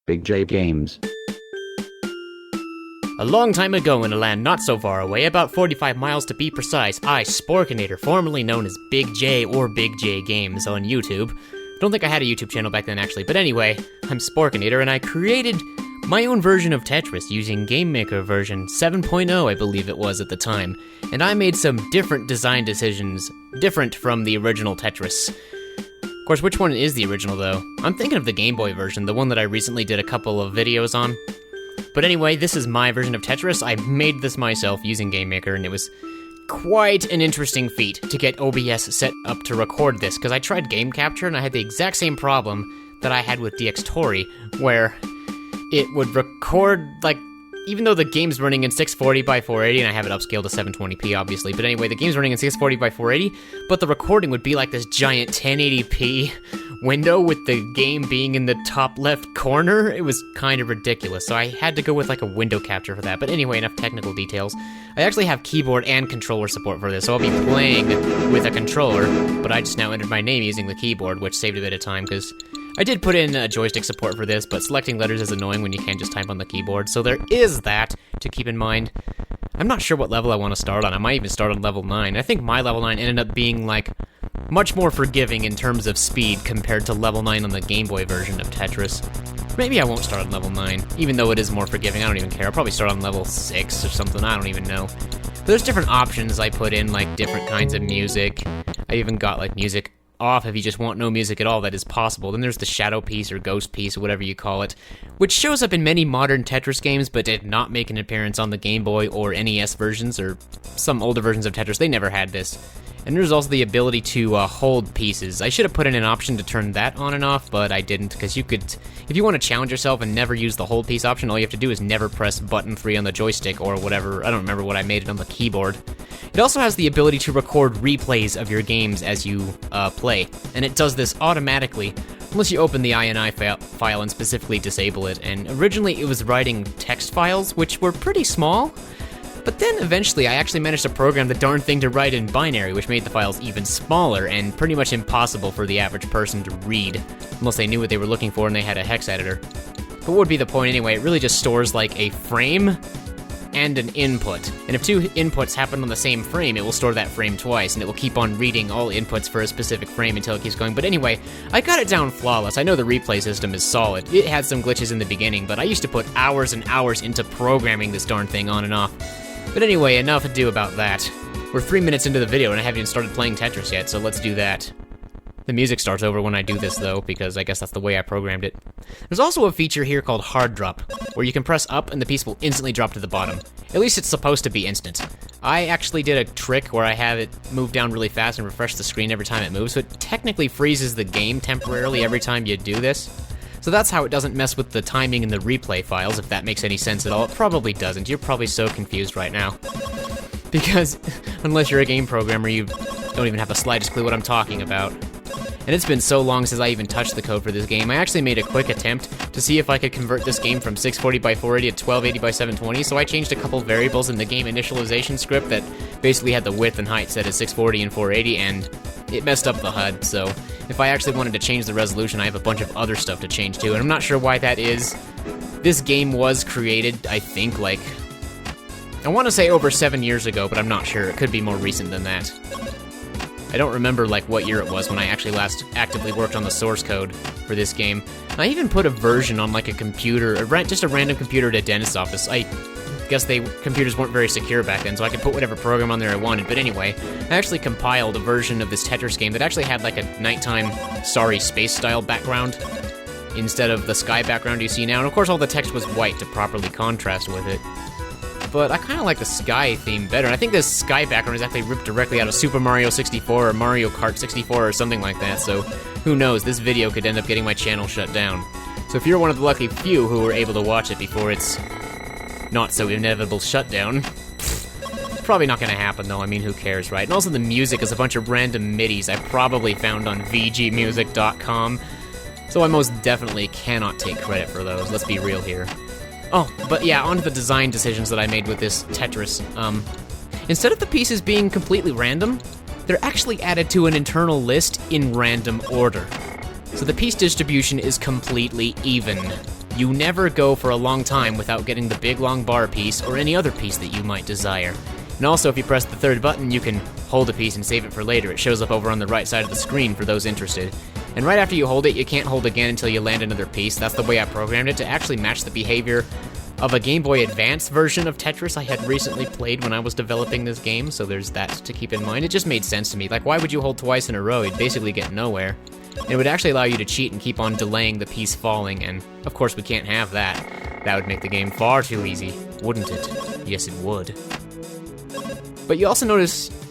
Big J Games. A long time ago in a land not so far away, about 45 miles to be precise, I, Sporkinator, formerly known as Big J or Big J Games on YouTube. Don't think I had a YouTube channel back then actually, but anyway, I'm Sporkinator and I created my own version of Tetris using Game Maker version 7.0 I believe it was at the time, and I made some different design decisions, different from the original Tetris. Of course, which one is the original though? I'm thinking of the Game Boy version, the one that I recently did a couple of videos on. But anyway, this is my version of Tetris. I made this myself using Game Maker, and it was quite an interesting feat to get OBS set up to record this, because I tried Game Capture and I had the exact same problem that I had with DxTory, where it would record, like, even though the game's running in 640 by 480, and I have it upscaled to 720p, obviously, but anyway, the game's running in 640 by 480, but the recording would be like this giant 1080p window with the game being in the top left corner. It was kind of ridiculous, so I had to go with like a window capture for that. But anyway, enough technical details. I actually have keyboard and controller support for this, so I'll be playing with a controller, but I just now entered my name using the keyboard, which saved a bit of time, because I did put in joystick support for this, but selecting letters is annoying when you can't just type on the keyboard, so there is that to keep in mind. I'm not sure what level I want to start on. I might even start on level 9. I think my level 9 ended up being, like, much more forgiving in terms of speed compared to level 9 on the Game Boy version of Tetris. Maybe I won't start on level 9, even though it is more forgiving. I don't even care. I'll probably start on level 6 or something. I don't even know. But there's different options I put in, like different kinds of music. I even got, like, music off if you just want no music at all. That is possible. Then there's the shadow piece or ghost piece or whatever you call it, which shows up in many modern Tetris games but did not make an appearance on the Game Boy or NES versions or some older versions of Tetris. They never had this. And there's also the ability to hold pieces. I should have put in an option to turn that on and off, but I didn't, because you could, if you want to challenge yourself and never use the hold piece option, all you have to do is never press button 3 on the joystick or whatever. I don't remember what I made it on the keyboard. It also has the ability to record replays of your games as you play, and it does this automatically, unless you open the INI file and specifically disable it. And originally it was writing text files, which were pretty small, but then eventually I actually managed to program the darn thing to write in binary, which made the files even smaller and pretty much impossible for the average person to read, unless they knew what they were looking for and they had a hex editor. But what would be the point anyway? It really just stores like a frame and an input. And if two inputs happen on the same frame, it will store that frame twice, and it will keep on reading all inputs for a specific frame until it keeps going. But anyway, I got it down flawless. I know the replay system is solid. It had some glitches in the beginning, but I used to put hours and hours into programming this darn thing on and off. But anyway, enough ado about that. We're 3 minutes into the video and I haven't even started playing Tetris yet, so let's do that. The music starts over when I do this though, because I guess that's the way I programmed it. There's also a feature here called hard drop, where you can press up and the piece will instantly drop to the bottom. At least it's supposed to be instant. I actually did a trick where I have it move down really fast and refresh the screen every time it moves, so it technically freezes the game temporarily every time you do this. So that's how it doesn't mess with the timing in the replay files, if that makes any sense at all. It probably doesn't. You're probably so confused right now. Because, unless you're a game programmer, you don't even have the slightest clue what I'm talking about. And it's been so long since I even touched the code for this game. I actually made a quick attempt to see if I could convert this game from 640 by 480 to 1280 by 720, so I changed a couple variables in the game initialization script that basically had the width and height set as 640 and 480, and it messed up the HUD, so if I actually wanted to change the resolution, I have a bunch of other stuff to change too, and I'm not sure why that is. This game was created, I think, like, I want to say over 7 years ago, but I'm not sure. It could be more recent than that. I don't remember, like, what year it was when I actually last actively worked on the source code for this game. I even put a version on, like, a computer, just a random computer at a dentist's office. I guess computers weren't very secure back then, so I could put whatever program on there I wanted. But anyway, I actually compiled a version of this Tetris game that actually had, like, a nighttime Sorry Space-style background instead of the sky background you see now. And, of course, all the text was white to properly contrast with it. But I kind of like the sky theme better, and I think this sky background is actually ripped directly out of Super Mario 64 or Mario Kart 64 or something like that, so who knows, this video could end up getting my channel shut down. So if you're one of the lucky few who were able to watch it before its not-so-inevitable shutdown, probably not gonna happen though, I mean, who cares, right? And also the music is a bunch of random MIDIs I probably found on vgmusic.com, so I most definitely cannot take credit for those, let's be real here. Oh, but yeah, on to the design decisions that I made with this Tetris. Instead of the pieces being completely random, they're actually added to an internal list in random order. So the piece distribution is completely even. you never go for a long time without getting the big long bar piece or any other piece that you might desire. And also, if you press the third button, you can hold a piece and save it for later. It shows up over on the right side of the screen for those interested. And right after you hold it, you can't hold again until you land another piece. That's the way I programmed it to actually match the behavior of a Game Boy Advance version of Tetris I had recently played when I was developing this game, so there's that to keep in mind. It just made sense to me. Like, why would you hold twice in a row? You'd basically get nowhere. And it would actually allow you to cheat and keep on delaying the piece falling, and of course we can't have that. That would make the game far too easy, wouldn't it? Yes, it would. But you also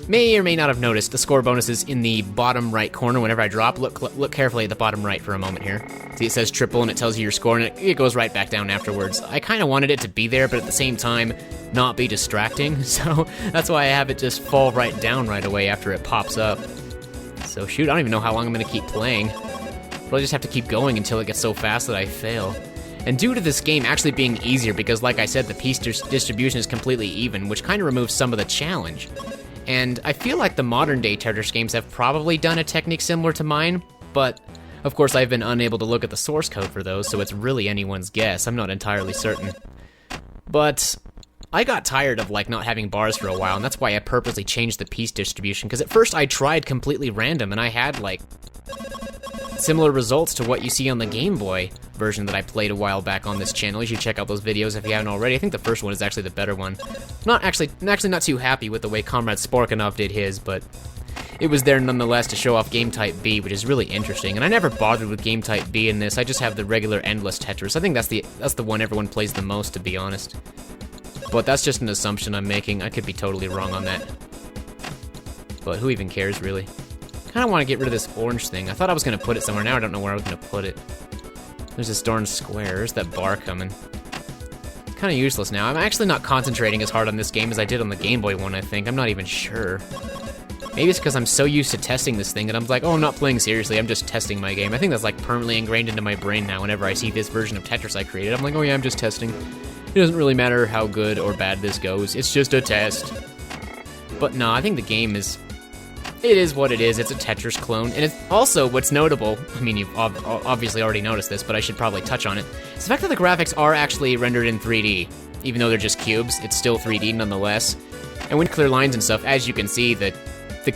may or may not have noticed the score bonuses in the bottom right corner whenever I drop. Look carefully at the bottom right for a moment here. See, it says triple and it tells you your score, and it goes right back down afterwards. I kind of wanted it to be there, but at the same time, not be distracting, so that's why I have it just fall right down right away after it pops up. So shoot, I don't even know how long I'm going to keep playing. But I'll just have to keep going until it gets so fast that I fail. And due to this game actually being easier, because like I said, the piece distribution is completely even, which kind of removes some of the challenge. And I feel like the modern day Tetris games have probably done a technique similar to mine, but of course I've been unable to look at the source code for those, so it's really anyone's guess. I'm not entirely certain. But I got tired of not having bars for a while, and that's why I purposely changed the piece distribution, because at first I tried completely random, and I had similar results to what you see on the Game Boy version that I played a while back on this channel. You should check out those videos if you haven't already. I think the first one is actually the better one. I'm actually not too happy with the way Comrade Sporkinator did his, but it was there nonetheless to show off Game Type B, which is really interesting. And I never bothered with Game Type B in this. I just have the regular endless Tetris. I think that's the one everyone plays the most, to be honest. But that's just an assumption I'm making. I could be totally wrong on that. But who even cares, really? I kind of want to get rid of this orange thing. I thought I was going to put it somewhere. Now I don't know where I was going to put it. There's this darn square. There's that bar coming. It's kind of useless now. I'm actually not concentrating as hard on this game as I did on the Game Boy one, I think. I'm not even sure. Maybe it's because I'm so used to testing this thing that I'm like, oh, I'm not playing seriously. I'm just testing my game. I think that's permanently ingrained into my brain now. Whenever I see this version of Tetris I created, I'm like, oh yeah, I'm just testing. It doesn't really matter how good or bad this goes. It's just a test. But no, I think the game is... It is what it is. It's a Tetris clone. And it's also, what's notable, I mean, you've obviously already noticed this, but I should probably touch on it, is the fact that the graphics are actually rendered in 3D. Even though they're just cubes, it's still 3D nonetheless. And when clear lines and stuff, as you can see, the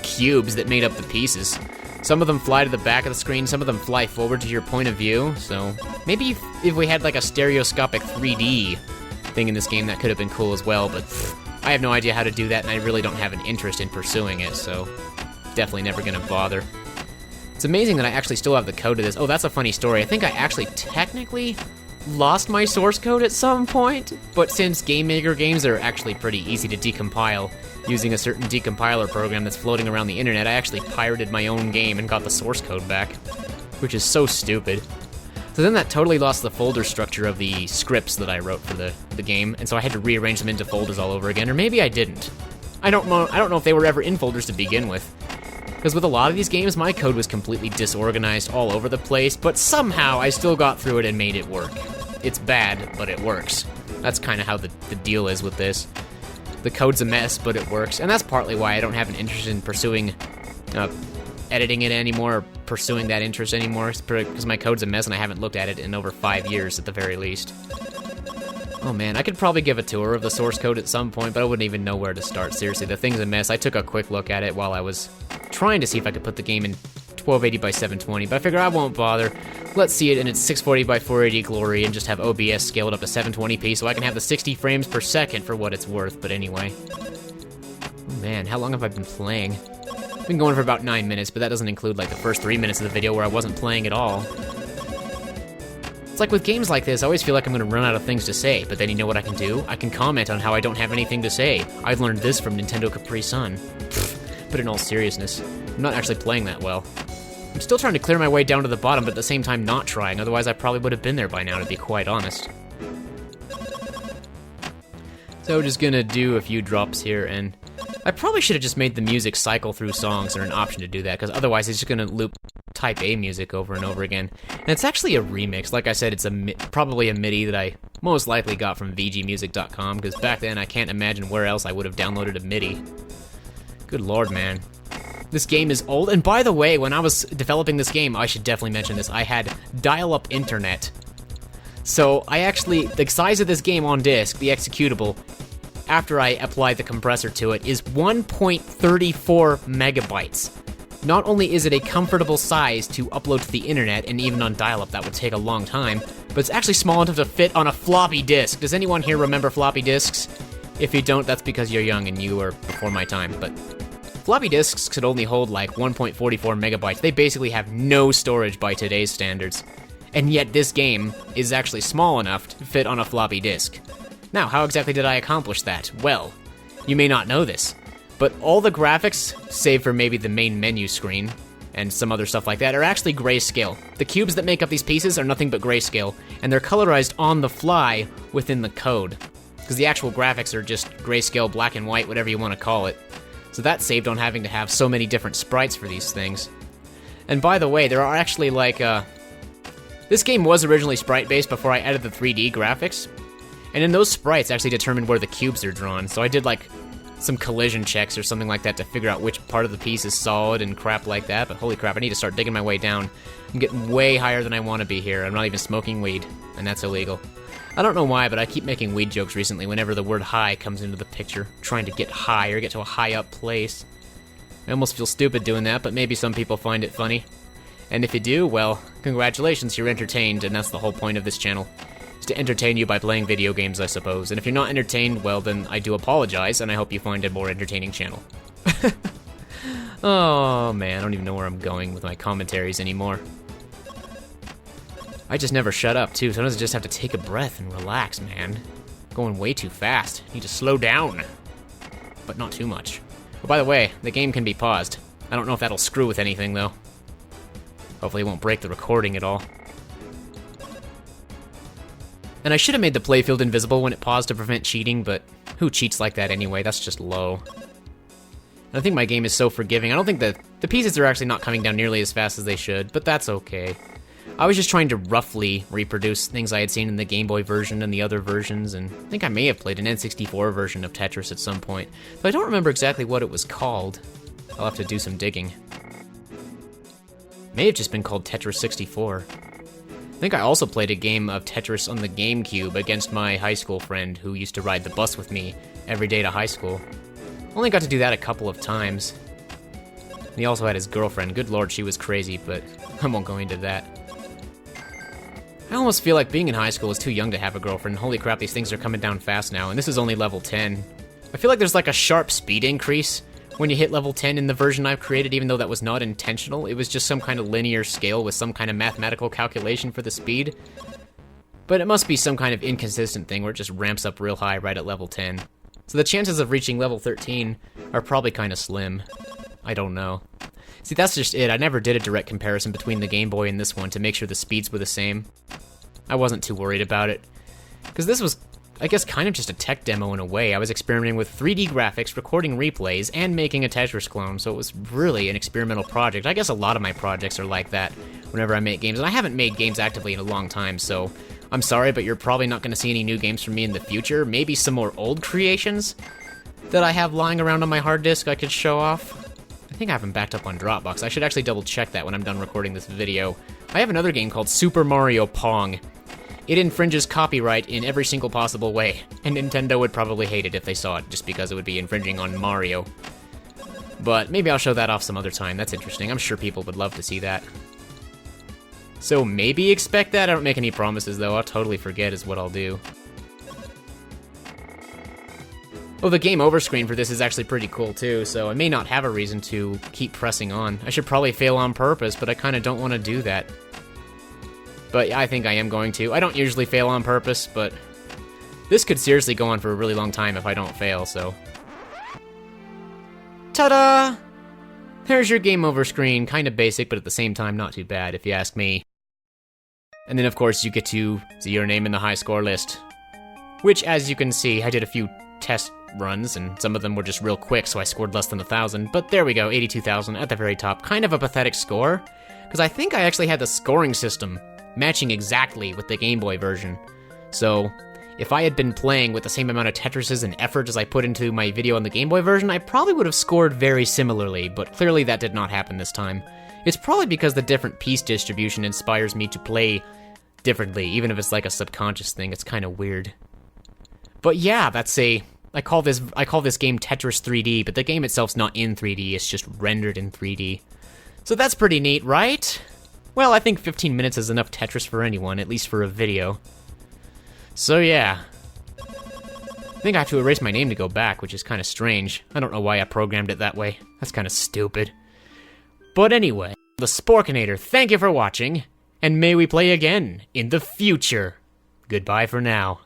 cubes that made up the pieces, some of them fly to the back of the screen, some of them fly forward to your point of view, so maybe if we had a stereoscopic 3D thing in this game, that could have been cool as well, but I have no idea how to do that, and I really don't have an interest in pursuing it, so definitely never gonna bother. It's amazing that I actually still have the code to this. Oh, that's a funny story. I think I actually technically lost my source code at some point, but since Game Maker games are actually pretty easy to decompile using a certain decompiler program that's floating around the internet, I actually pirated my own game and got the source code back, which is so stupid. So then that totally lost the folder structure of the scripts that I wrote for the game, and so I had to rearrange them into folders all over again, or maybe I didn't. I don't know if they were ever in folders to begin with. Because with a lot of these games, my code was completely disorganized all over the place, but somehow I still got through it and made it work. It's bad, but it works. That's kind of how the deal is with this. The code's a mess, but it works, and that's partly why I don't have an interest in pursuing editing it anymore, or pursuing that interest anymore, because my code's a mess and I haven't looked at it in over 5 years at the very least. Oh man, I could probably give a tour of the source code at some point, but I wouldn't even know where to start. Seriously, the thing's a mess. I took a quick look at it while I was trying to see if I could put the game in 1280 by 720, but I figure I won't bother. Let's see it in its 640 by 480 glory and just have OBS scaled up to 720p so I can have the 60 frames per second for what it's worth, but anyway. Oh man, how long have I been playing? I've been going for about 9 minutes, but that doesn't include the first 3 minutes of the video where I wasn't playing at all. It's like with games like this, I always feel like I'm gonna run out of things to say, but then you know what I can do? I can comment on how I don't have anything to say. I've learned this from Nintendo Capri Sun. But in all seriousness, I'm not actually playing that well. I'm still trying to clear my way down to the bottom, but at the same time not trying, otherwise I probably would have been there by now, to be quite honest. So just gonna do a few drops here, and I probably should have just made the music cycle through songs, or an option to do that, because otherwise it's just gonna loop Type A music over and over again. And it's actually a remix. Like I said, it's probably a MIDI that I most likely got from VGmusic.com, because back then I can't imagine where else I would have downloaded a MIDI. Good lord, man. This game is old, and by the way, when I was developing this game, I should definitely mention this, I had dial-up internet. So I actually, the size of this game on disk, the executable, after I apply the compressor to it, is 1.34 megabytes. Not only is it a comfortable size to upload to the internet, and even on dial-up that would take a long time, but it's actually small enough to fit on a floppy disk. Does anyone here remember floppy disks? If you don't, that's because you're young and you were before my time, but floppy disks could only hold like 1.44 megabytes. They basically have no storage by today's standards. And yet this game is actually small enough to fit on a floppy disk. Now, how exactly did I accomplish that? Well, you may not know this, but all the graphics, save for maybe the main menu screen, and some other stuff like that, are actually grayscale. The cubes that make up these pieces are nothing but grayscale, and they're colorized on the fly within the code. Because the actual graphics are just grayscale, black and white, whatever you want to call it. So that saved on having to have so many different sprites for these things. And by the way, there are actually like, this game was originally sprite-based before I added the 3D graphics, and in those sprites actually determined where the cubes are drawn, so I did like some collision checks or something like that to figure out which part of the piece is solid and crap like that, but holy crap, I need to start digging my way down. I'm getting way higher than I want to be here. I'm not even smoking weed, and that's illegal. I don't know why, but I keep making weed jokes recently whenever the word high comes into the picture, trying to get high or get to a high up place. I almost feel stupid doing that, but maybe some people find it funny. And if you do, well, congratulations, you're entertained, and that's the whole point of this channel. Is to entertain you by playing video games, I suppose. And if you're not entertained, well, then I do apologize, and I hope you find a more entertaining channel. Oh, man, I don't even know where I'm going with my commentaries anymore. I just never shut up, too. Sometimes I just have to take a breath and relax, man. Going way too fast. Need to slow down. But not too much. Oh, by the way, the game can be paused. I don't know if that'll screw with anything, though. Hopefully it won't break the recording at all. And I should have made the playfield invisible when it paused to prevent cheating, but who cheats like that anyway? That's just low. And I think my game is so forgiving. I don't think that the pieces are actually not coming down nearly as fast as they should, but that's okay. I was just trying to roughly reproduce things I had seen in the Game Boy version and the other versions, and I think I may have played an N64 version of Tetris at some point, but I don't remember exactly what it was called. I'll have to do some digging. May have just been called Tetris 64. I think I also played a game of Tetris on the GameCube against my high school friend who used to ride the bus with me every day to high school. Only got to do that a couple of times. And he also had his girlfriend. Good lord, she was crazy, but I won't go into that. I almost feel like being in high school is too young to have a girlfriend. Holy crap, these things are coming down fast now, and this is only level 10. I feel like there's like a sharp speed increase when you hit level 10 in the version I've created, even though that was not intentional. It was just some kind of linear scale with some kind of mathematical calculation for the speed. But it must be some kind of inconsistent thing where it just ramps up real high right at level 10. So the chances of reaching level 13 are probably kind of slim. I don't know. See, that's just it. I never did a direct comparison between the Game Boy and this one to make sure the speeds were the same. I wasn't too worried about it. Because this was, I guess, kind of just a tech demo in a way. I was experimenting with 3D graphics, recording replays, and making a Tetris clone, so it was really an experimental project. I guess a lot of my projects are like that whenever I make games, and I haven't made games actively in a long time, so I'm sorry, but you're probably not going to see any new games from me in the future. Maybe some more old creations that I have lying around on my hard disk I could show off. I think I have them backed up on Dropbox. I should actually double check that when I'm done recording this video. I have another game called Super Mario Pong. It infringes copyright in every single possible way, and Nintendo would probably hate it if they saw it, just because it would be infringing on Mario. But maybe I'll show that off some other time. That's interesting. I'm sure people would love to see that. So maybe expect that. I don't make any promises, though. I'll totally forget is what I'll do. Oh, the game over screen for this is actually pretty cool, too, so I may not have a reason to keep pressing on. I should probably fail on purpose, but I kind of don't want to do that. But yeah, I think I am going to. I don't usually fail on purpose, but this could seriously go on for a really long time if I don't fail, so. Ta-da! There's your game over screen. Kind of basic, but at the same time, not too bad, if you ask me. And then, of course, you get to see your name in the high score list. Which, as you can see, I did a few test runs, and some of them were just real quick, so I scored less than 1,000. But there we go, 82,000 at the very top. Kind of a pathetic score, because I think I actually had the scoring system matching exactly with the Game Boy version. So, if I had been playing with the same amount of Tetrises and effort as I put into my video on the Game Boy version, I probably would have scored very similarly, but clearly that did not happen this time. It's probably because the different piece distribution inspires me to play differently, even if it's like a subconscious thing. It's kind of weird. But yeah, I call this game Tetris 3D, but the game itself's not in 3D, it's just rendered in 3D. So that's pretty neat, right? Well, I think 15 minutes is enough Tetris for anyone, at least for a video. So yeah. I think I have to erase my name to go back, which is kind of strange. I don't know why I programmed it that way. That's kind of stupid. But anyway, the Sporkinator, thank you for watching, and may we play again in the future. Goodbye for now.